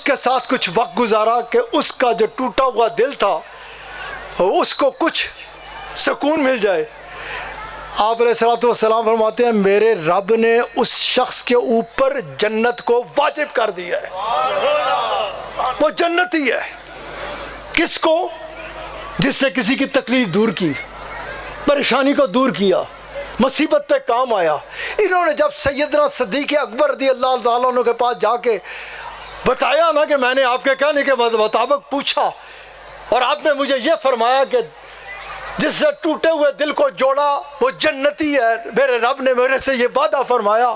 کے ساتھ کچھ وقت گزارا کہ اس کا جو ٹوٹا ہوا دل تھا اس کو کچھ سکون مل جائے۔ آپ علیہ الصلوۃ والسلام فرماتے ہیں میرے رب نے اس شخص کے اوپر جنت کو واجب کر دیا ہے، وہ جنتی ہے۔ کس کو؟ جس نے کسی کی تکلیف دور کی، پریشانی کو دور کیا، مصیبت پہ کام آیا۔ انہوں نے جب سیدنا صدیق اکبر رضی اللہ تعالیٰ عنہ کے پاس جا کے بتایا نا کہ میں نے آپ کے کہنے کے مطابق پوچھا اور آپ نے مجھے یہ فرمایا کہ جس نے ٹوٹے ہوئے دل کو جوڑا وہ جنتی ہے، میرے رب نے میرے سے یہ وعدہ فرمایا۔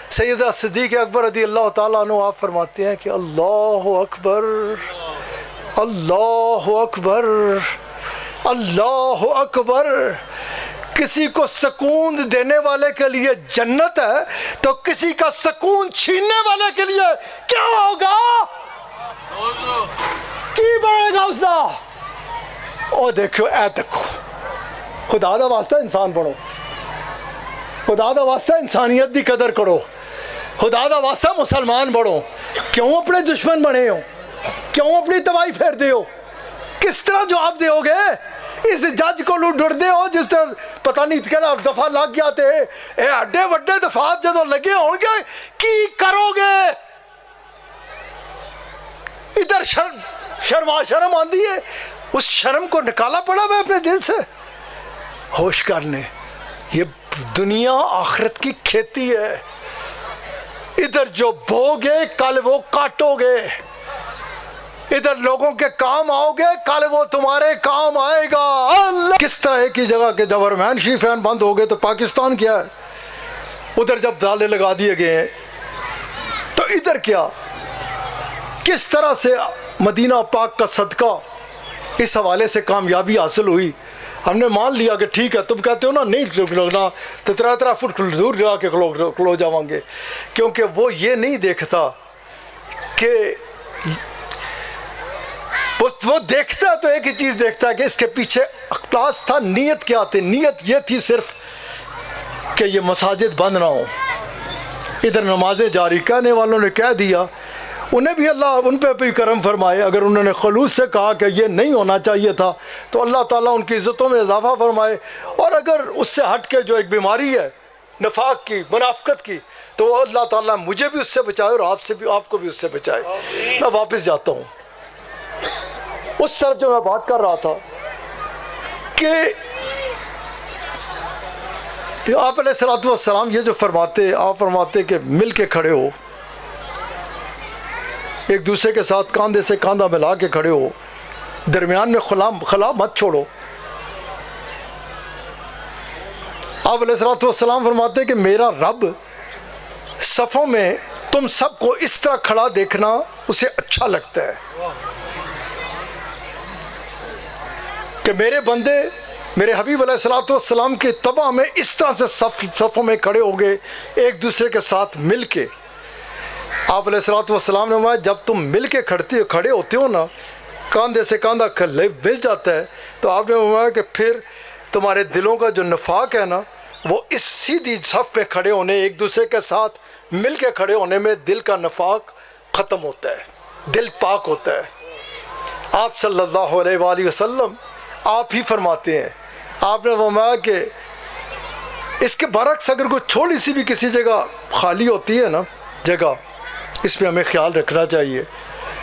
سیدنا صدیق اکبر رضی اللہ تعالیٰ عنہ آپ فرماتے ہیں کہ اللہ اکبر، اللہ اکبر، اللہ اکبر۔ کسی کو سکون دینے والے کے لیے جنت ہے تو کسی کا سکون چھیننے والے کے لیے کیا ہوگا؟ کی بڑھے گا اس کا؟ او دیکھو، اے دیکھو، خدا دا واسطہ انسان بنو، خدا دا واسطہ انسانیت دی قدر کرو، خدا دا واسطہ مسلمان بنو۔ کیوں اپنے دشمن بنے ہو؟ کیوں اپنی تباہی پھیر دے ہو؟ کس طرح جواب دے ہو گے اس جج کو ڈرتے ہو جس طرح پتہ نہیں کہنا دفعہ لگ گیا تے اے اڈے وڈے دفعات جدو لگے ہون گے کی کرو گے؟ ادھر شرم آندی ہے، اس شرم کو نکالا پڑا میں اپنے دل سے۔ ہوش کرنے، یہ دنیا آخرت کی کھیتی ہے، ادھر جو بوگے کل وہ کاٹو گے، ادھر لوگوں کے کام آؤ گے کل وہ تمہارے کام آئے گا۔ اللہ کس طرح ایک ہی جگہ کے جب حرمین شریفین بند ہو گئے تو پاکستان کیا ہے، ادھر جب تالے لگا دیے گئے ہیں تو ادھر کیا، کس طرح سے مدینہ پاک کا صدقہ اس حوالے سے کامیابی حاصل ہوئی۔ ہم نے مان لیا کہ ٹھیک ہے، تم کہتے ہو نا نہیں لگنا تو 3 فٹ دور جا کے کھلو جاؤں گے، کیونکہ وہ یہ نہیں دیکھتا کہ وہ دیکھتا تو ایک ہی چیز دیکھتا ہے کہ اس کے پیچھے اخلاص تھا، نیت کیا تھی؟ نیت یہ تھی صرف کہ یہ مساجد بند نہ ہو، ادھر نمازیں جاری۔ کہنے والوں نے کہہ دیا، انہیں بھی اللہ ان پہ بھی کرم فرمائے، اگر انہوں نے خلوص سے کہا کہ یہ نہیں ہونا چاہیے تھا تو اللہ تعالیٰ ان کی عزتوں میں اضافہ فرمائے، اور اگر اس سے ہٹ کے جو ایک بیماری ہے نفاق کی، منافقت کی، تو اللہ تعالیٰ مجھے بھی اس سے بچائے اور آپ کو بھی اس سے بچائے۔ میں واپس جاتا ہوں اس طرف جو میں بات کر رہا تھا کہ آپ علیہ الصلوۃ والسلام یہ جو آپ فرماتے کہ مل کے کھڑے ہو، ایک دوسرے کے ساتھ کاندھے سے کاندھا ملا کے کھڑے ہو، درمیان میں خلا مت چھوڑو۔ آپ علیہ الصلوۃ والسلام فرماتے کہ میرا رب صفوں میں تم سب کو اس طرح کھڑا دیکھنا اسے اچھا لگتا ہے کہ میرے بندے میرے حبیب علیہ الصلوۃ والسلام کے تبع میں اس طرح سے صفوں میں کھڑے ہو گئے ایک دوسرے کے ساتھ مل کے۔ آپ علیہ الصلوۃ والسلام نے فرمایا جب تم مل کے کھڑے ہوتے ہو نا، کاندھے سے کاندھا مل جاتا ہے، تو آپ نے فرمایا کہ پھر تمہارے دلوں کا جو نفاق ہے نا، وہ اس سیدھی صف پہ کھڑے ہونے، ایک دوسرے کے ساتھ مل کے کھڑے ہونے میں دل کا نفاق ختم ہوتا ہے، دل پاک ہوتا ہے۔ آپ صلی اللہ علیہ وآلہ وسلم آپ ہی فرماتے ہیں، آپ نے فرمایا کہ اس کے برعکس اگر کوئی چھوٹی سی بھی کسی جگہ خالی ہوتی ہے نا جگہ، اس پہ ہمیں خیال رکھنا چاہیے۔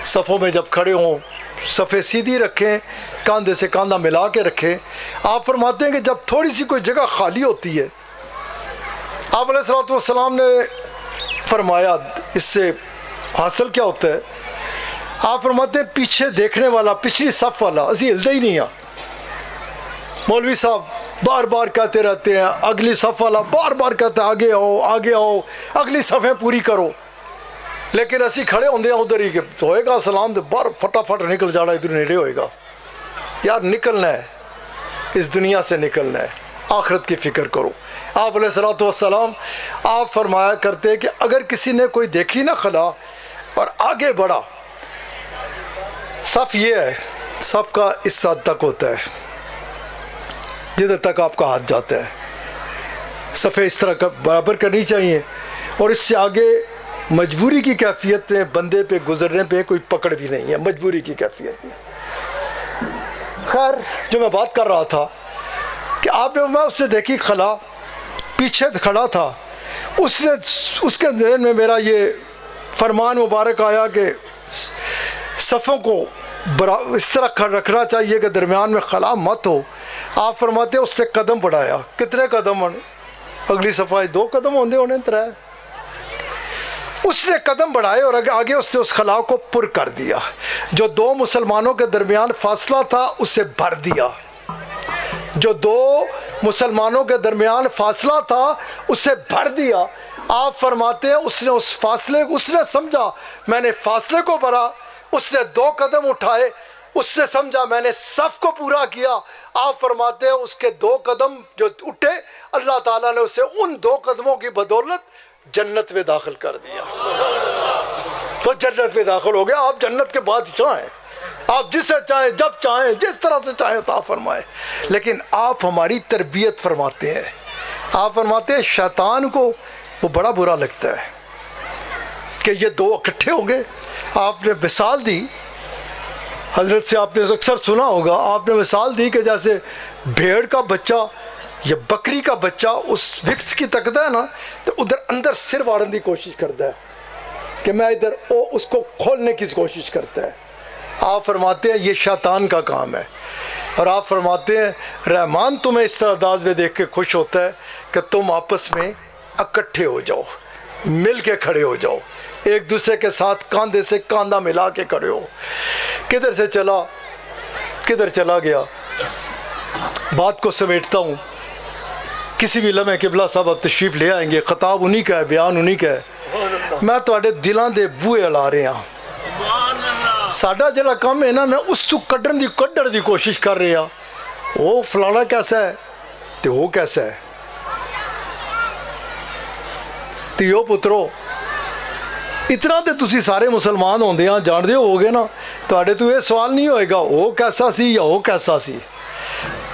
صفوں میں جب کھڑے ہوں صفیں سیدھی رکھیں، کاندھے سے کاندھا ملا کے رکھیں۔ آپ فرماتے ہیں کہ جب تھوڑی سی کوئی جگہ خالی ہوتی ہے، آپ علیہ الصلوۃ والسلام نے فرمایا اس سے حاصل کیا ہوتا ہے؟ آپ فرماتے ہیں پیچھے دیکھنے والا، پچھلی صف والا اسی ہلتا ہی نہیں ہے۔ مولوی صاحب بار بار کہتے رہتے ہیں، اگلی صف والا بار بار کہتا ہے آگے آؤ آگے آؤ، اگلی صفیں پوری کرو، لیکن اسی کھڑے ہوندے ہیں ادھر ہی کہ ہوئے گا سلام تو بار فٹافٹ نکل جانا، ادھر نیڑے ہوئے گا۔ یار نکلنا ہے، اس دنیا سے نکلنا ہے، آخرت کی فکر کرو۔ آپ علیہ الصلوۃ والسلام آپ فرمایا کرتے کہ اگر کسی نے کوئی دیکھی نا خلا اور آگے بڑھا، صف یہ ہے، صف کا اس حد تک ہوتا ہے جدھر تک آپ کا ہاتھ جاتا ہے، صفیں اس طرح برابر کرنی چاہیے، اور اس سے آگے مجبوری کی کیفیت میں بندے پہ گزرنے پہ کوئی پکڑ بھی نہیں ہے، مجبوری کی کیفیت میں۔ خیر جو میں بات کر رہا تھا کہ آپ نے، میں اس نے دیکھی خلا پیچھے کھڑا تھا، اس کے ذہن میں میرا یہ فرمان مبارک آیا کہ صفوں کو اس طرح رکھنا چاہیے کہ درمیان میں خلا مت ہو۔ آپ فرماتے ہیں اس نے قدم بڑھایا، کتنے قدم ہونے؟ اگلی صفائی 2 قدم ہونے 3۔ اس نے قدم بڑھائے اور آگے اس نے اس خلا کو پر کر دیا، جو 2 مسلمانوں کے درمیان فاصلہ تھا اسے بھر دیا، جو 2 مسلمانوں کے درمیان فاصلہ تھا اسے بھر دیا۔ آپ فرماتے ہیں اس نے اس فاصلے، اس نے سمجھا میں نے فاصلے کو بھرا، اس نے 2 قدم اٹھائے، اس نے سمجھا میں نے صف کو پورا کیا۔ آپ فرماتے ہیں اس کے 2 قدم جو اٹھے، اللہ تعالیٰ نے اسے ان 2 قدموں کی بدولت جنت میں داخل کر دیا، تو جنت میں داخل ہو گیا۔ آپ جنت کے بادشاہ ہیں، آپ جسے چاہیں جب چاہیں جس طرح سے چاہیں عطا فرمائیں۔ لیکن آپ ہماری تربیت فرماتے ہیں، آپ فرماتے ہیں شیطان کو وہ بڑا برا لگتا ہے کہ یہ 2 اکٹھے ہو گئے۔ آپ نے مثال دی، حضرت سے آپ نے اکثر سنا ہوگا، آپ نے مثال دی کہ جیسے بھیڑ کا بچہ یا بکری کا بچہ اس وکس کی تکتا ہے نا، تو ادھر اندر سر واڑن کی کوشش کرتا ہے کہ میں ادھر اس کو کھولنے کی کوشش کرتا ہے۔ آپ فرماتے ہیں یہ شیطان کا کام ہے، اور آپ فرماتے ہیں رحمان تمہیں اس طرح انداز میں دیکھ کے خوش ہوتا ہے کہ تم آپس میں اکٹھے ہو جاؤ، مل کے کھڑے ہو جاؤ، ایک دوسرے کے ساتھ کاندھے سے کاندھا ملا کے کھڑے ہو۔ کدھر سے چلا کدھر چلا گیا، بات کو سمیٹتا ہوں۔ کسی بھی لمحے قبلہ صاحب اب تشریف لے آئیں گے، خطاب انہی کا ہے، بیان انہی کا ہے۔ میں تواڈے دلاں دے بوئے لا رہے ہاں، ساڈا جڑا کام ہے نا، میں اس تو کڈن دی کوشش کر رہے ہاں، وہ فلانا کیسا ہے تے وہ کیسا ہے۔ تیو پترو اتنا تے تسی سارے مسلمان ہوندے ہاں جان دے ہو گے نا، تواڈے تو یہ سوال نہیں ہوئے گا وہ کیسا سی یا وہ کیسا سی،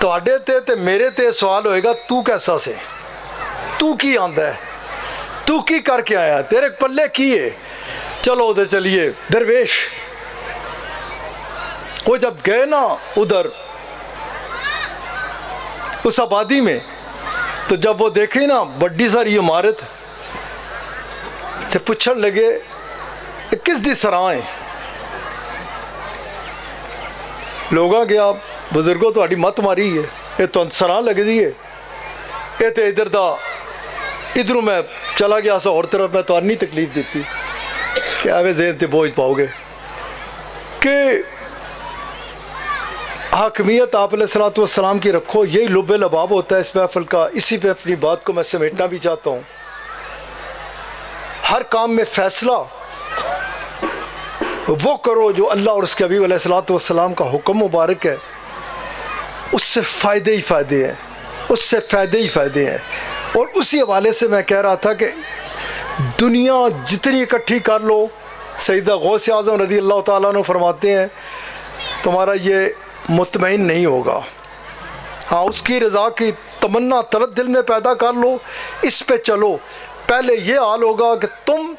تواڈے تے میرے تے سوال ہوئے گا تو کیسا سے، تو کی آندا ہے، تو کی کر کے آیا، تیرے پلے کی ہے۔ چلو ادھر چلیے، درویش وہ جب گئے نا ادھر اس آبادی میں، تو جب وہ دیکھیں نا بڑی ساری عمارت سے پوچھن لگے کس دی سرائیں، لوگاں کہ آپ بزرگوں تو مت ماری ہے، یہ تو سراں لگ دی ہے، یہ تو ادھر دا ادھروں میں چلا گیا سا اور طرف، میں تو نہیں تکلیف دیتی کہ ایویں ذہن تے بوجھ پاؤ گے کہ حاکمیت آپ علیہ الصلوۃ والسلام کی رکھو۔ یہی لب لباب ہوتا ہے اس محفل کا، اسی پہ اپنی بات کو میں سمیٹنا بھی چاہتا ہوں۔ ہر کام میں فیصلہ وہ کرو جو اللہ اور اس کے حبیب علیہ الصلوۃ والسلام کا حکم مبارک ہے، اس سے فائدے ہی فائدے ہیں، اس سے فائدے ہی فائدے ہیں۔ اور اسی حوالے سے میں کہہ رہا تھا کہ دنیا جتنی اکٹھی کر لو، سیدہ غوث اعظم رضی اللہ تعالیٰ عنہ فرماتے ہیں تمہارا یہ مطمئن نہیں ہوگا۔ ہاں اس کی رضا کی تمنا طلب دل میں پیدا کر لو، اس پہ چلو، پہلے یہ حال ہوگا کہ تم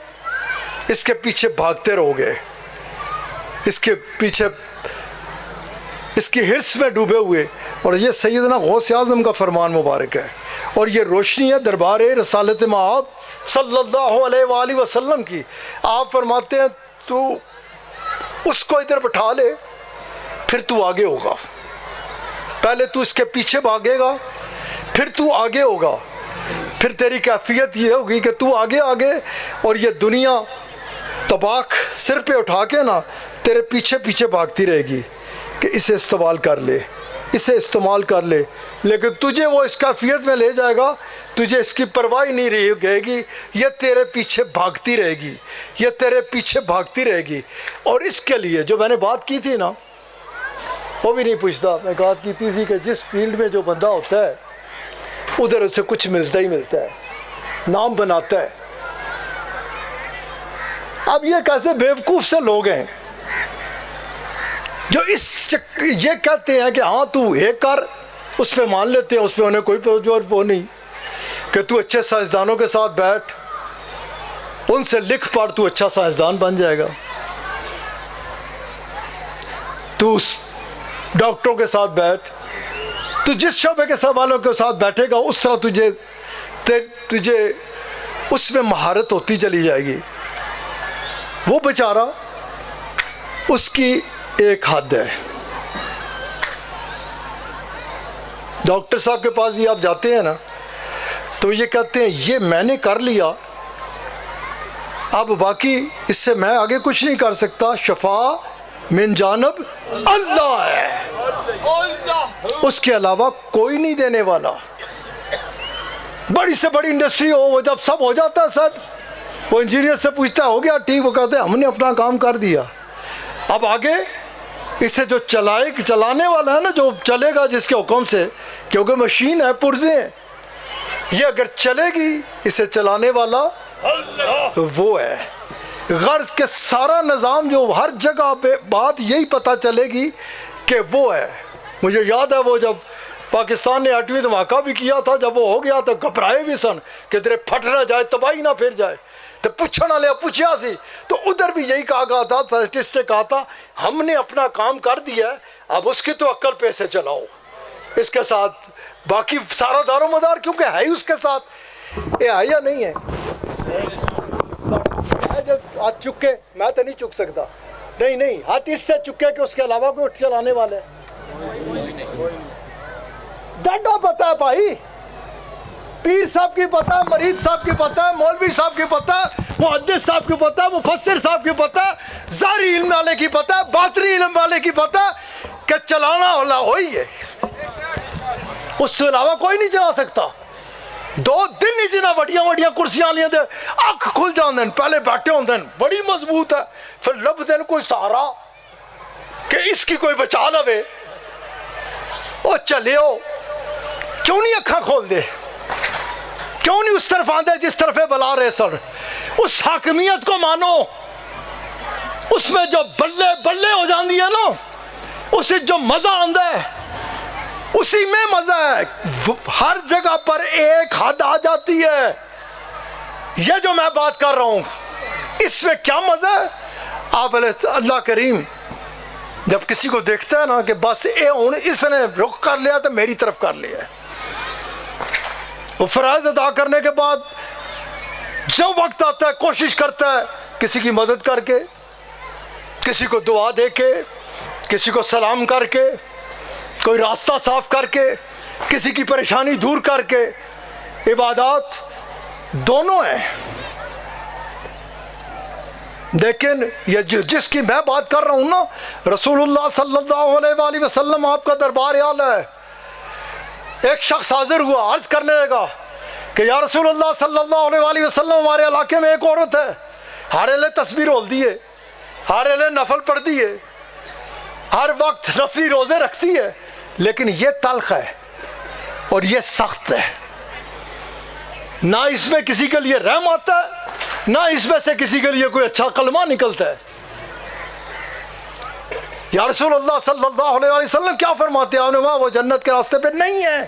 اس کے پیچھے بھاگتے رہو گے، اس کے پیچھے اس کی حرص میں ڈوبے ہوئے۔ اور یہ سیدنا غوث اعظم کا فرمان مبارک ہے، اور یہ روشنی ہے دربار رسالت مآب صلی اللہ علیہ وآلہ وسلم کی۔ آپ فرماتے ہیں تو اس کو ادھر بٹھا لے، پھر تو آگے ہوگا، پہلے تو اس کے پیچھے بھاگے گا، پھر تو آگے ہوگا، پھر تیری کیفیت یہ ہوگی کہ تو آگے آگے، اور یہ دنیا طباق سر پہ اٹھا کے نا تیرے پیچھے پیچھے بھاگتی رہے گی کہ اسے استعمال کر لے، اسے استعمال کر لے، لیکن تجھے وہ اس کیفیت میں لے جائے گا، تجھے اس کی پرواہ نہیں رہے گی، یہ تیرے پیچھے بھاگتی رہے گی، یہ تیرے پیچھے بھاگتی رہے گی۔ اور اس کے لیے جو میں نے بات کی تھی نا، وہ بھی نہیں پوچھتا، میں بات کی تھی کہ جس فیلڈ میں جو بندہ ہوتا ہے ادھر اسے کچھ ملتا ہی ملتا ہے، نام بناتا ہے۔ اب یہ کیسے بیوقوف سے لوگ ہیں جو یہ کہتے ہیں کہ ہاں تو ایک کر، اس پہ مان لیتے ہیں، اس پہ انہیں کوئی وہ نہیں کہ تو اچھے سائنسدانوں کے ساتھ بیٹھ، ان سے لکھ پڑھ، تو اچھا سائنسدان بن جائے گا. تو اس ڈاکٹروں کے ساتھ بیٹھ، تو جس شعبے کے والوں کے ساتھ بیٹھے گا اس طرح تجھے اس میں مہارت ہوتی چلی جائے گی. وہ بیچارہ، اس کی ایک حد ہے. ڈاکٹر صاحب کے پاس بھی آپ جاتے ہیں نا تو یہ کہتے ہیں یہ میں نے کر لیا، اب باقی اس سے میں آگے کچھ نہیں کر سکتا، شفا من جانب اللہ ہے، اس کے علاوہ کوئی نہیں دینے والا. بڑی سے بڑی انڈسٹری ہو، وہ جب سب ہو جاتا ہے سب، وہ انجینئر سے پوچھتا ہے ہو گیا ٹھیک، وہ کہتے ہیں ہم نے اپنا کام کر دیا. اب آگے اسے جو چلانے والا ہے نا، جو چلے گا جس کے حکم سے، کیونکہ مشین ہے، پرزے ہیں، یہ اگر چلے گی اسے چلانے والا وہ ہے. غرض کے سارا نظام جو ہر جگہ پہ بات یہی پتہ چلے گی کہ وہ ہے. مجھے یاد ہے وہ جب پاکستان نے 8ویں دھماکہ بھی کیا تھا، جب وہ ہو گیا تو گھبرائے بھی سن کہ ادھر پھٹ نہ جائے، تباہی نہ پھر جائے. تو پوچھنا لیا پوچھیا سی تو ادھر بھی یہی کہا گیا تھا، سائنٹسٹ نے کہا تھا ہم نے اپنا کام کر دیا ہے، اب اس کی تو عقل پہ سے چلاؤ، اس کے ساتھ باقی سارا دار و مدار کیونکہ ہے ہی اس کے ساتھ. یہ ہے یا نہیں ہے؟ جب ہاتھ چکے میں تو نہیں چک سکتا، نہیں ہاتھ اس سے چکے کہ اس کے علاوہ کوئی چلانے والے. ڈاڈا پتہ ہے بھائی، پیر صاحب کی پتہ ہے، مریض صاحب کی پتہ ہے، مولوی صاحب کی پتہ ہے، محدث صاحب کی پتہ ہے، مفسر صاحب کی پتہ ہے، ظاہری علم والے کی پتہ ہے، باطنی علم والے کی پتہ ہے کہ چلانا اللہ ہوئی ہے، اس سے علاوہ کوئی نہیں چلا سکتا. 2 دن ہی جنہیں وڈیاں کرسیاں لیاں دے اکھ کھل جاندن، پہلے بیٹھے ہوندن بڑی مضبوط ہے، پھر لب دن کوئی سہارا کہ اس کی کوئی بچا لوے. او چلے ہو، کیوں نہیں اکھاں کھول دے، کیوں نہیں اس طرف آندے جس طرف بلا رہے سن. اس حاکمیت کو مانو، اس میں جو بلے ہو جاندی ہے نا، اسے جو مزہ آندہ ہے اسی میں مزہ ہے. ہر جگہ پر ایک حد آ جاتی ہے. یہ جو میں بات کر رہا ہوں اس میں کیا مزہ ہے. آپ اللہ کریم جب کسی کو دیکھتا ہے نا کہ بس اس نے رخ کر لیا تو میری طرف کر لیا ہے، وہ فرائض ادا کرنے کے بعد جو وقت آتا ہے کوشش کرتا ہے کسی کی مدد کر کے، کسی کو دعا دے کے، کسی کو سلام کر کے، کوئی راستہ صاف کر کے، کسی کی پریشانی دور کر کے. عبادات دونوں ہیں، لیکن یہ جس کی میں بات کر رہا ہوں نا، رسول اللہ صلی اللہ علیہ وآلہ وسلم آپ کا دربار عالی ہے. ایک شخص حاضر ہوا، عرض کرنے لگا کہ یا رسول اللہ صلی اللہ علیہ وآلہ وسلم، ہمارے علاقے میں ایک عورت ہے، ہر لے تصویر ہول دیے، ہر لے نفل پڑھ دیے، ہر وقت نفلی روزے رکھتی ہے، لیکن یہ تلخ ہے اور یہ سخت ہے، نہ اس میں کسی کے لیے رحم آتا ہے، نہ اس میں سے کسی کے لیے کوئی اچھا کلمہ نکلتا ہے. یا رسول اللہ صلی اللہ علیہ وسلم کیا فرماتے ہیں؟ آپ نے کہا وہ جنت کے راستے پہ نہیں ہے.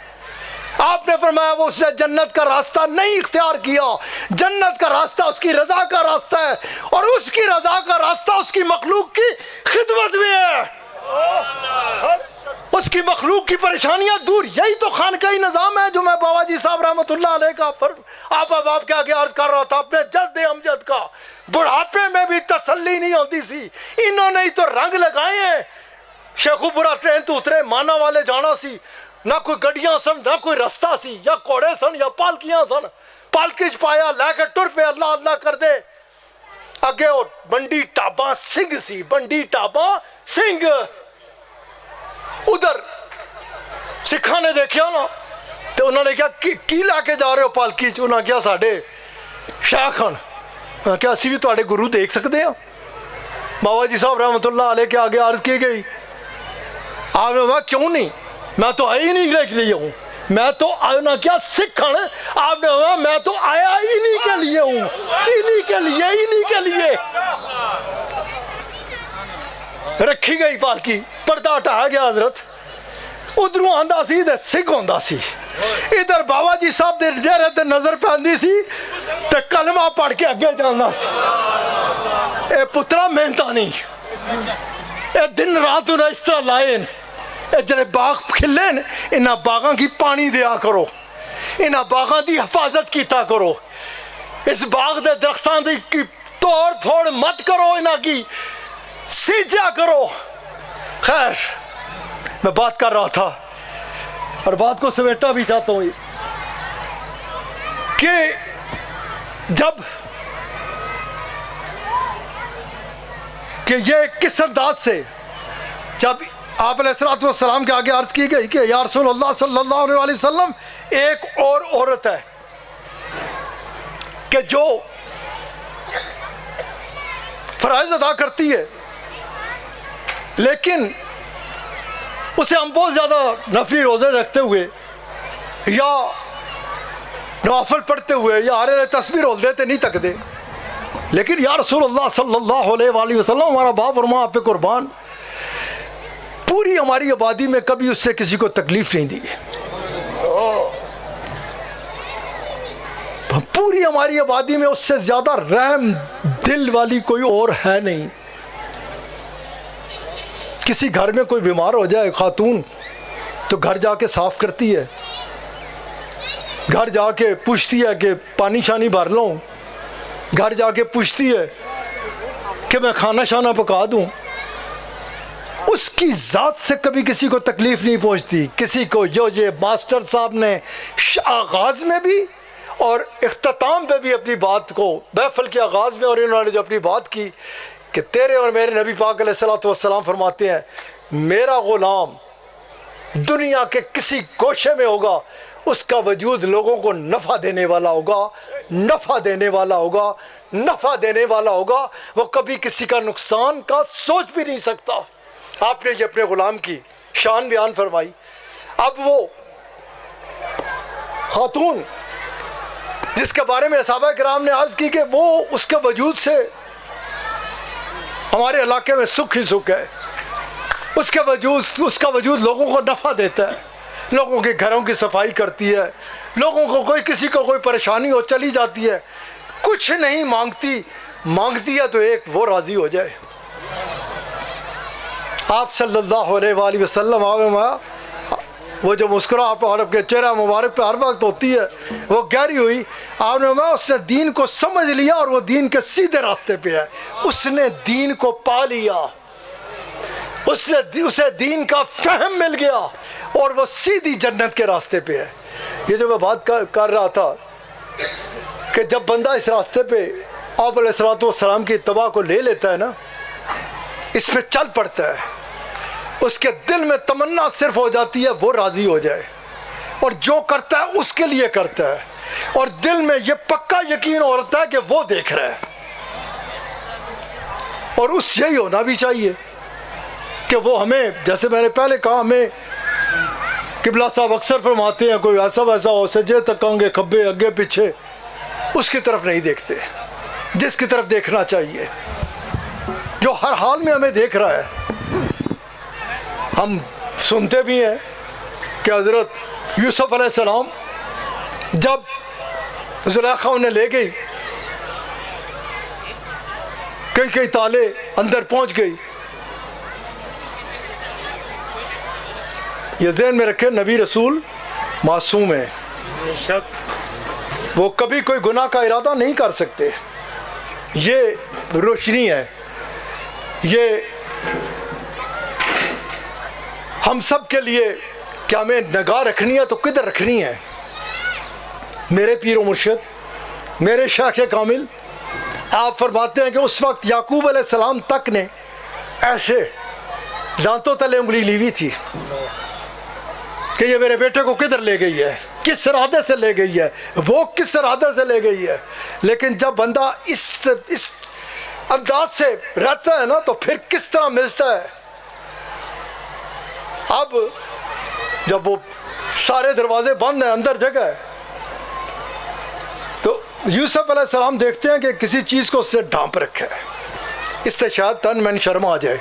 آپ نے فرمایا وہ اس نے جنت کا راستہ نہیں اختیار کیا، جنت کا راستہ اس کی رضا کا راستہ ہے، اور اس کی رضا کا راستہ اس کی مخلوق کی خدمت میں ہے، اس کی مخلوق کی پریشانیاں دور. یہی تو خانقاہی نظام ہے جو میں بابا جی صاحب رحمۃ اللہ علیہ کا آپ کے آگے عرض کر رہا تھا. اپنے جد امجد کا بڑھاپے میں بھی تسلی نہیں ہوتی سی، انہوں نے ہی تو رنگ لگائے ہیں. شیخوپورہ ٹرین تو اترے، مانا والے جانا سی، نہ کوئی گڈیاں سن نہ کوئی رستہ سی، یا کوڑے سن یا پالکیاں سن. پالکی چ پایا لے کے ٹر پہ اللہ اللہ کر دے. اگے وہ بنڈی ٹابا سنگھ سی، بنڈی ٹابا سنگھ. ادھر سکھاں نے دیکھیا نا تو انہوں نے کیا کی لے کے جا رہے ہو پالکی چ؟ انہوں نے کیا ساڈے شاہ خان، کیا اسی بھی تواڈے گرو دیکھ سکتے ہیں؟ بابا جی صاحب رحمۃ اللہ علیہ کے آگے عرض کی گئی. آپ نے کہا کیوں نہیں، میں تو آئی نہیں دیکھ لیا ہوں، میں تو آنا کیا سکھن. آپ نے کہا میں تو آیا انہی کے لیے ہوں، انہی کے لیے، انہی کے لیے. رکھی گئی پالکی، پردہ ہٹایا گیا. حضرت ادھروں آندا سی تے سنگھ ہوندا سی. ادھر بابا جی صاحب دے چہرے تے نظر پہندی سی تے کلمہ پڑھ کے اگے جانا سی. اے پترا محنتا نہیں, اے دن رات انہیں اس طرح لائے, اے جڑے باغ کھلے انہاں باغاں کی پانی دیا کرو, انہاں باغاں دی حفاظت کیتا کرو, اس باغ دے درختان دی کی توڑ پھوڑ مت کرو, انہاں کی سیچا کرو. خیر میں بات کر رہا تھا اور بات کو سمیٹا بھی چاہتا ہوں کہ جب کہ یہ کس انداز سے جب آپ علیہ السلام کے آگے عرض کی گئی کہ یا رسول اللہ صلی اللہ علیہ وسلم ایک اور عورت ہے کہ جو فرائض ادا کرتی ہے لیکن اسے ہم بہت زیادہ نفلی روزے رکھتے ہوئے یا نوافل پڑھتے ہوئے یا ہر تصویر رول دیتے نہیں تک دے, لیکن یا رسول اللہ صلی اللہ علیہ وآلہ وسلم ہمارا باپ اور ماں آپ پہ قربان, پوری ہماری آبادی میں کبھی اس سے کسی کو تکلیف نہیں دی, پوری ہماری آبادی میں اس سے زیادہ رحم دل والی کوئی اور ہے نہیں. کسی گھر میں کوئی بیمار ہو جائے خاتون تو گھر جا کے صاف کرتی ہے, گھر جا کے پوچھتی ہے کہ پانی شانی بھر لوں, گھر جا کے پوچھتی ہے کہ میں کھانا شانا پکا دوں. اس کی ذات سے کبھی کسی کو تکلیف نہیں پہنچتی. کسی کو یہ ماسٹر صاحب نے آغاز میں بھی اور اختتام پہ بھی اپنی بات کو, محفل کے آغاز میں اور انہوں نے جو اپنی بات کی کہ تیرے اور میرے نبی پاک علیہ السلام فرماتے ہیں میرا غلام دنیا کے کسی گوشے میں ہوگا, اس کا وجود لوگوں کو نفع دینے والا ہوگا, نفع دینے والا ہوگا, نفع دینے والا ہوگا, وہ کبھی کسی کا نقصان کا سوچ بھی نہیں سکتا. آپ نے یہ اپنے غلام کی شان بیان فرمائی. اب وہ خاتون جس کے بارے میں صحابہ کرام نے عرض کی کہ وہ اس کے وجود سے ہمارے علاقے میں سکھ ہی سکھ ہے, اس کا وجود لوگوں کو نفع دیتا ہے, لوگوں کے گھروں کی صفائی کرتی ہے, لوگوں کو کسی کو کوئی پریشانی ہو چلی جاتی ہے, کچھ نہیں مانگتی ہے تو ایک وہ راضی ہو جائے. آپ صلی اللہ علیہ وآلہ وسلم وہ جو مسکرا آپ کے چہرہ مبارک پہ ہر وقت ہوتی ہے وہ گہری ہوئی. آپ نے اس نے دین کو سمجھ لیا اور وہ دین کے سیدھے راستے پہ ہے, اس نے دین کو پا لیا, اسے دین کا فہم مل گیا اور وہ سیدھی جنت کے راستے پہ ہے. یہ جو میں بات کر رہا تھا کہ جب بندہ اس راستے پہ آپ علیہ السلام کی اتباع کو لے لیتا ہے نا, اس پہ چل پڑتا ہے, اس کے دل میں تمنا صرف ہو جاتی ہے وہ راضی ہو جائے, اور جو کرتا ہے اس کے لیے کرتا ہے, اور دل میں یہ پکا یقین ہوتا ہے کہ وہ دیکھ رہا ہے. اور اس یہی ہونا بھی چاہیے کہ وہ ہمیں, جیسے میں نے پہلے کہا, ہمیں قبلہ صاحب اکثر فرماتے ہیں کوئی ایسا ویسا ہو سجے تکیں گے کھبے اگے پیچھے, اس کی طرف نہیں دیکھتے جس کی طرف دیکھنا چاہیے, جو ہر حال میں ہمیں دیکھ رہا ہے. ہم سنتے بھی ہیں کہ حضرت یوسف علیہ السلام جب زلیخا انہیں لے گئی, کئی تالے اندر پہنچ گئی. یہ ذہن میں رکھے نبی رسول معصوم ہے, وہ کبھی کوئی گناہ کا ارادہ نہیں کر سکتے. یہ روشنی ہے, یہ ہم سب کے لیے کہ ہمیں نگاہ رکھنی ہے تو کدھر رکھنی ہے. میرے پیر و مرشد, میرے شیخ کامل آپ فرماتے ہیں کہ اس وقت یعقوب علیہ السلام تک نے ایسے دانتوں تلے انگلی لی ہوئی تھی کہ یہ میرے بیٹے کو کدھر لے گئی ہے, کس ارادے سے لے گئی ہے, وہ کس ارادے سے لے گئی ہے. لیکن جب بندہ اس انداز سے رہتا ہے نا تو پھر کس طرح ملتا ہے. اب جب وہ سارے دروازے بند ہیں, اندر جگہ ہے, تو یوسف علیہ السلام دیکھتے ہیں کہ کسی چیز کو اس نے ڈھانپ رکھا ہے, اس سے شاید تن من شرم آ جائے.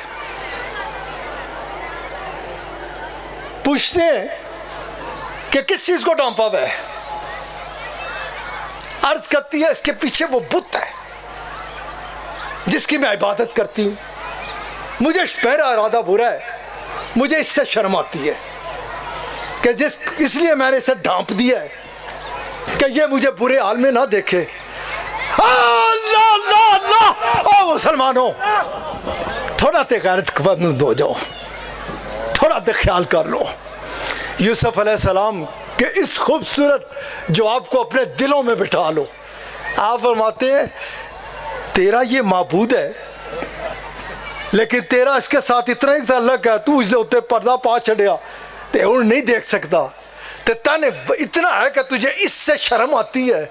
پوچھتے ہیں کہ کس چیز کو ڈانپا ہوا ہے؟ عرض کرتی ہے اس کے پیچھے وہ بت ہے جس کی میں عبادت کرتی ہوں. مجھے میرا ارادہ برا ہے, مجھے اس سے شرم آتی ہے کہ اس لیے میں نے اسے ڈھانپ دیا ہے کہ یہ مجھے برے حال میں نہ دیکھے. اللہ اللہ اللہ. او مسلمانوں, تھوڑا تے غیرت مند ہو جاؤ, تھوڑا تے خیال کر لو. یوسف علیہ السلام کہ اس خوبصورت جو آپ کو اپنے دلوں میں بٹھا لو. آپ فرماتے ہیں تیرا یہ معبود ہے لیکن تیرا اس کے ساتھ اتنا ہی تعلق ہے, تو اس دے اتنے پردہ پا چھڑیا تے ہوں نہیں دیکھ سکتا, تے تانے اتنا ہے کہ تجھے اس سے شرم آتی ہے,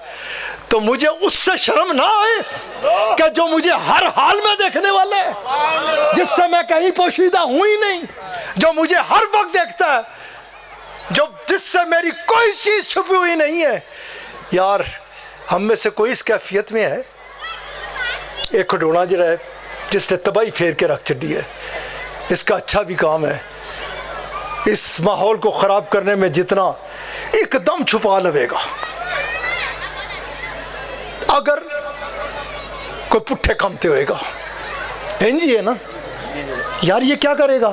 تو مجھے اس سے شرم نہ آئے کہ جو مجھے ہر حال میں دیکھنے والے ہے, جس سے میں کہیں پوشیدہ ہوں ہی نہیں, جو مجھے ہر وقت دیکھتا ہے, جس سے میری کوئی چیز چھپی ہوئی نہیں ہے. یار ہم میں سے کوئی اس کیفیت میں ہے؟ ایک کھڈونا جڑا ہے جس نے تباہی پھیر کے رکھ چڑی ہے, اس کا اچھا بھی کام ہے اس ماحول کو خراب کرنے میں جتنا ایک دم چھپا لوے گا. اگر کوئی پٹھے کامتے ہوئے گا جی ہے نا یار, یہ کیا کرے گا؟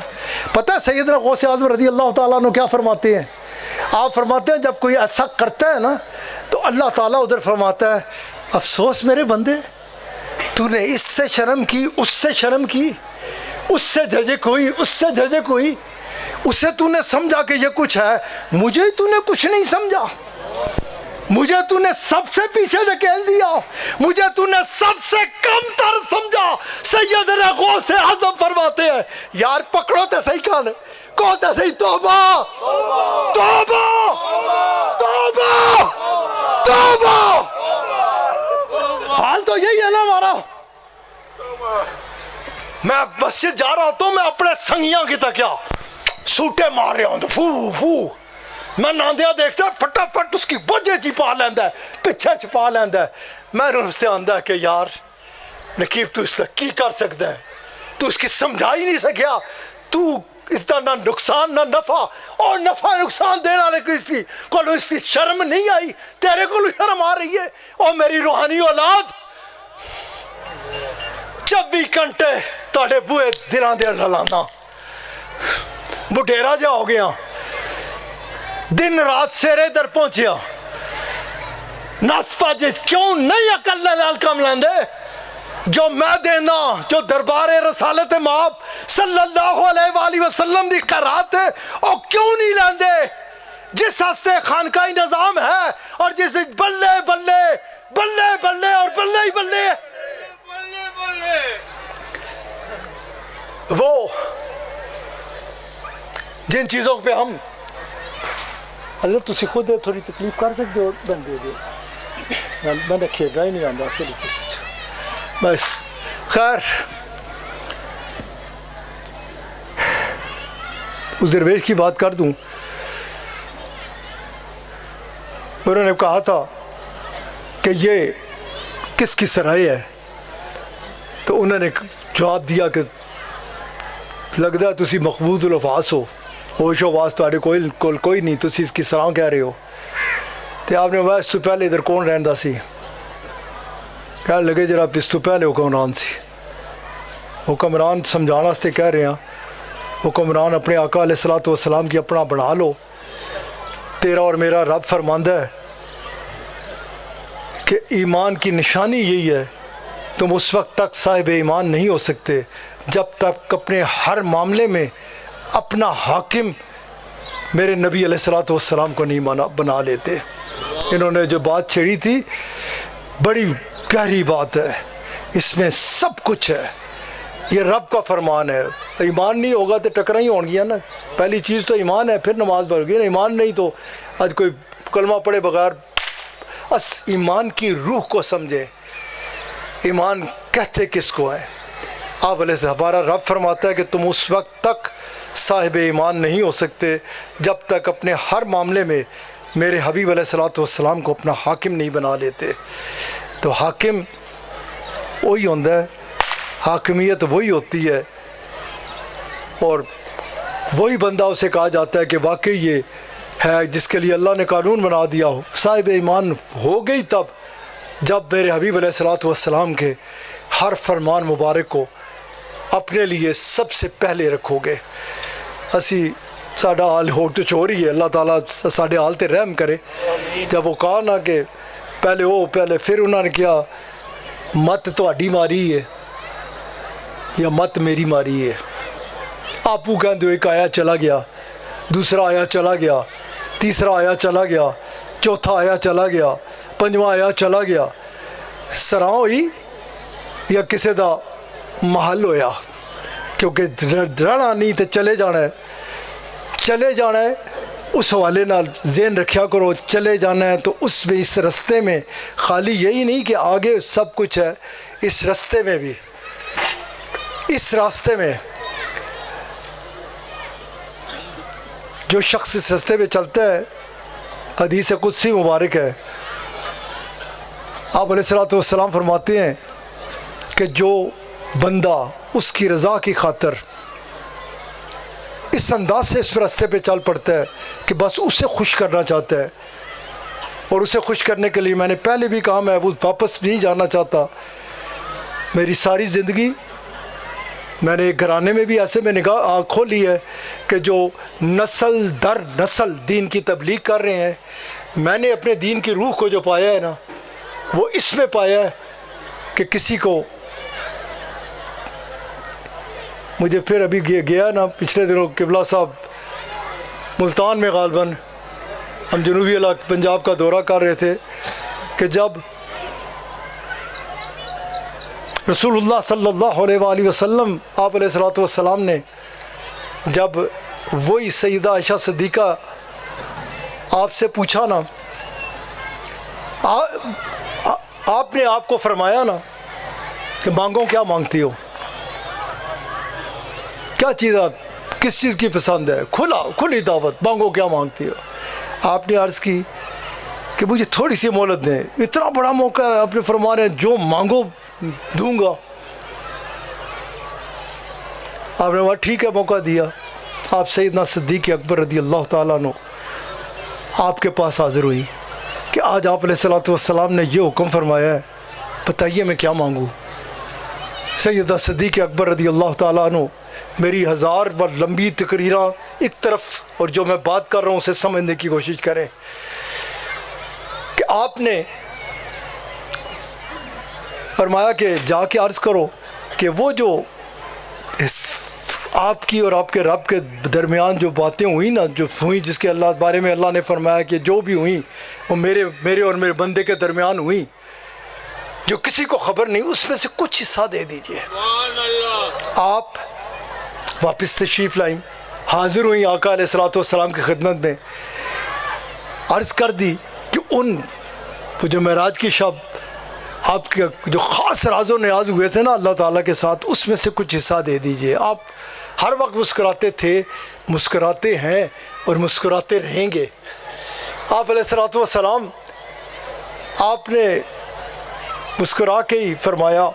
پتہ ہے سیدنا غوث اعظم رضی اللہ تعالیٰ عنہ کیا فرماتے ہیں؟ آپ فرماتے ہیں جب کوئی ایسا کرتا ہے نا تو اللہ تعالیٰ ادھر فرماتا ہے افسوس میرے بندے, تو نے اس سے شرم کی, اس سے شرم کی, اس سے جھجک ہوئی, اس سے جھجک ہوئی, اسے تو نے سمجھا کہ یہ کچھ ہے, مجھے تو نے کچھ نہیں سمجھا, مجھے تو نے سب سے پیچھے دھکیل دیا, مجھے تو نے سب سے کم تر سمجھا. سیدنا غوث اعظم فرماتے ہیں یار پکڑو تے صحیح کان, کہو تے صحیح توبہ توبہ توبہ توبہ. حال تو یہی ہے نا ہمارا. میں مسجد جا رہا ہوں, میں اپنے سنگیاں کی تکیا سوٹے مار رہا ہوں, فو فو, میں ناندیا دیکھتا ہے فٹافٹ اس کی بوجھے چھپا لیندہ ہے, پیچھے چھپا لیندہ ہے. میں نے اس سے آندہ ہے کہ یار نقیب تو اس سے کی کر سکتا ہے, تو اس کی سمجھا ہی نہیں سکیا, تو اس کا نہ نقصان نہ نفع, اور نفع نقصان دینا نہیں کسی کو اس کی شرم نہیں آئی, تیرے کو شرم آ رہی ہے. اور میری روحانی اولاد 24 گھنٹے تاڑے بوئے دنوں دے لانا, بٹیرا جا ہو گیا, دن رات سیرے در پہنچیا, نصفہ جس کیوں نہیں عقل نال کم لیندے, جو میں دینا جو دربار رسالت مآب صلی اللہ علیہ وآلہ وسلم دی قرات ہے, اور کیوں نہیں لیندے جس ہستے خانقاہی نظام ہے, اور جس بلے بلے بلے بلے اور بلے ہی بلے وہ جن چیزوں پہ ہم اللہ تسی خود تھوڑی تکلیف کر سکتے ہو, بن دے دے, میں نے کھیڑا ہی نہیں آندا اصلی چیز. بس خیر, اس درویش کی بات کر دوں. انہوں نے کہا تھا کہ یہ کس کی سرائے ہے, تو انہوں نے جواب دیا کہ لگتا ہے تسی مقبوض الفاظ ہو, ہوش و واس تھوڑے کوئی نہیں, تسی اس کی سراہ کہہ رہے ہو. تو آپ نے اس تو پہلے ادھر کون رہندا سی؟ کہنے لگے جناب اس تو پہلے حکمران سی. حکمران سمجھانا واسطے کہہ رہے ہیں, حکمران اپنے آقا علیہ الصلوۃ والسلام کی اپنا بنا لو. تیرا اور میرا رب فرماندا ہے کہ ایمان کی نشانی یہی ہے, تم اس وقت تک صاحب ایمان نہیں ہو سکتے جب تک اپنے ہر معاملے میں اپنا حاکم میرے نبی علیہ الصلوۃ والسلام کو نہیں بنا لیتے. انہوں نے جو بات چھیڑی تھی بڑی گہری بات ہے, اس میں سب کچھ ہے, یہ رب کا فرمان ہے. ایمان نہیں ہوگا تو ٹکریں ہی ہوں گی نا. پہلی چیز تو ایمان ہے, پھر نماز پڑھ گئی. ایمان نہیں تو آج کوئی کلمہ پڑھے بغیر اس ایمان کی روح کو سمجھے. ایمان کہتے کس کو ہے؟ آپ علیہ ہمارا رب فرماتا ہے کہ تم اس وقت تک صاحب ایمان نہیں ہو سکتے جب تک اپنے ہر معاملے میں میرے حبیب علیہ الصلوۃ والسلام کو اپنا حاکم نہیں بنا لیتے. تو حاکم وہی ہوتا ہے, حاکمیت وہی ہوتی ہے, اور وہی بندہ اسے کہا جاتا ہے کہ واقعی یہ ہے جس کے لیے اللہ نے قانون بنا دیا ہو، صاحب ایمان ہو گئی تب جب میرے حبیب علیہ الصلوۃ والسلام کے ہر فرمان مبارک کو اپنے لیے سب سے پہلے رکھو گے۔ اسی ساڈا حال ہو تو چوری ہے، اللہ تعالیٰ ساڈے حال تے رحم کرے۔ جب وہ کہا نا کہ پہلے پھر انہوں نے کیا مت تہاڈی ماری ہے یا مت میری ماری ہے؟ آپو کہندے ایک آیا چلا گیا، دوسرا آیا چلا گیا، تیسرا آیا چلا گیا، چوتھا آیا چلا گیا، پنجواں آیا چلا گیا، سراں ہوئی یا کسے دا محل ہویا؟ کیونکہ رہنا نہیں تو چلے جانا ہے، چلے جانا ہے۔ اس حوالے نال ذہن رکھیا کرو، چلے جانا ہے تو اس میں اس رستے میں خالی یہی نہیں کہ آگے سب کچھ ہے، اس رستے میں بھی، اس راستے میں جو شخص اس رستے پہ چلتا ہے، حدیث قدسی مبارک ہے، آپ علیہ الصلوۃ والسلام فرماتے ہیں کہ جو بندہ اس کی رضا کی خاطر اس انداز سے اس رستے پہ چل پڑتا ہے کہ بس اسے خوش کرنا چاہتا ہے، اور اسے خوش کرنے کے لیے میں نے پہلے بھی کہا میں واپس نہیں جانا چاہتا۔ میری ساری زندگی میں نے ایک گھرانے میں بھی ایسے میں نگاہ کھولی ہے کہ جو نسل در نسل دین کی تبلیغ کر رہے ہیں، میں نے اپنے دین کی روح کو جو پایا ہے نا وہ اس میں پایا ہے کہ کسی کو، مجھے پھر ابھی گیا نا پچھلے دنوں قبلہ صاحب ملتان میں، غالباً ہم جنوبی علاقہ پنجاب کا دورہ کر رہے تھے کہ جب رسول اللہ صلی اللہ علیہ وآلہ وسلم آپ علیہ الصلوۃ والسلام نے جب وہی سیدہ عائشہ صدیقہ آپ سے پوچھا نا، آپ نے آپ کو فرمایا نا کہ مانگو کیا مانگتی ہو، کیا چیز آپ کس چیز کی پسند ہے، کھلی دعوت، مانگو کیا مانگتی ہو۔ آپ نے عرض کی کہ مجھے تھوڑی سی مہلت دیں، اتنا بڑا موقع ہے، آپ نے فرما رہے ہیں جو مانگو دوں گا۔ آپ نے کہا ٹھیک ہے، موقع دیا۔ آپ سیدنا صدیق اکبر رضی اللہ تعالیٰ عنہ آپ کے پاس حاضر ہوئی کہ آج آپ علیہ الصلوۃ والسلام نے یہ حکم فرمایا ہے، بتائیے میں کیا مانگوں۔ سیدنا صدیق اکبر رضی اللہ تعالیٰ عنہ میری 1000 بار لمبی تقریراں ایک طرف اور جو میں بات کر رہا ہوں اسے سمجھنے کی کوشش کریں کہ آپ نے فرمایا کہ جا کے عرض کرو کہ وہ جو آپ کی اور آپ کے رب کے درمیان جو باتیں ہوئیں نا، جو ہوئیں جس کے اللہ بارے میں اللہ نے فرمایا کہ جو بھی ہوئیں وہ میرے اور میرے بندے کے درمیان ہوئیں، جو کسی کو خبر نہیں، اس میں سے کچھ حصہ دے دیجئے۔ آپ واپس تشریف لائیں، حاضر ہوئیں آقا علیہ الصلوۃ والسلام کی خدمت میں، عرض کر دی کہ وہ جو معراج کی شب آپ کے جو خاص راز و نیاز ہوئے تھے نا اللہ تعالیٰ کے ساتھ، اس میں سے کچھ حصہ دے دیجئے۔ آپ ہر وقت مسکراتے تھے، مسکراتے ہیں اور مسکراتے رہیں گے۔ آپ علیہ الصلوۃ والسلام آپ نے مسکرا کے ہی فرمایا،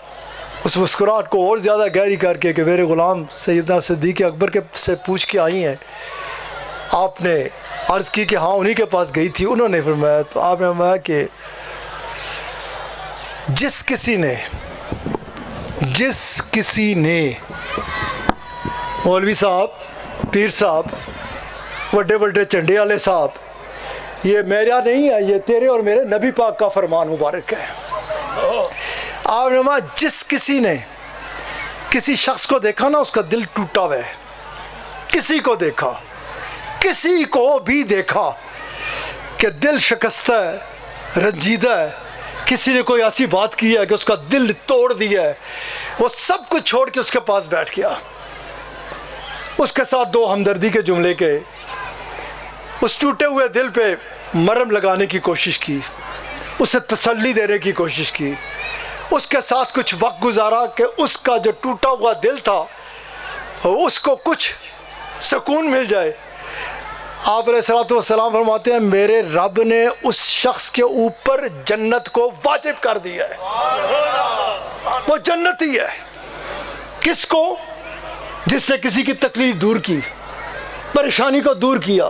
اس مسکراہٹ کو اور زیادہ گہری کر کے کہ میرے غلام سیدنا صدیق اکبر کے سے پوچھ کے آئی ہیں۔ آپ نے عرض کی کہ ہاں انہی کے پاس گئی تھی۔ انہوں نے فرمایا، تو آپ نے فرمایا کہ جس کسی نے مولوی صاحب، پیر صاحب، بڑے بڑے چنڈے والے صاحب، یہ میرا نہیں ہے، یہ تیرے اور میرے نبی پاک کا فرمان مبارک ہے۔ آپ نے فرمایا جس کسی نے کسی شخص کو دیکھا نا اس کا دل ٹوٹا ہوا ہے، کسی کو دیکھا، کسی کو بھی دیکھا کہ دل شکستہ ہے، رنجیدہ ہے، کسی نے کوئی ایسی بات کی ہے کہ اس کا دل توڑ دیا ہے، وہ سب کچھ چھوڑ کے اس کے پاس بیٹھ گیا، اس کے ساتھ 2 ہمدردی کے جملے کے، اس ٹوٹے ہوئے دل پہ مرہم لگانے کی کوشش کی، اسے تسلی دینے کی کوشش کی، اس کے ساتھ کچھ وقت گزارا کہ اس کا جو ٹوٹا ہوا دل تھا اس کو کچھ سکون مل جائے۔ آپ علیہ الصلوۃ والسلام فرماتے ہیں میرے رب نے اس شخص کے اوپر جنت کو واجب کر دیا ہے، وہ جنتی ہے۔ کس کو؟ جس نے کسی کی تکلیف دور کی، پریشانی کو دور کیا،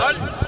Allah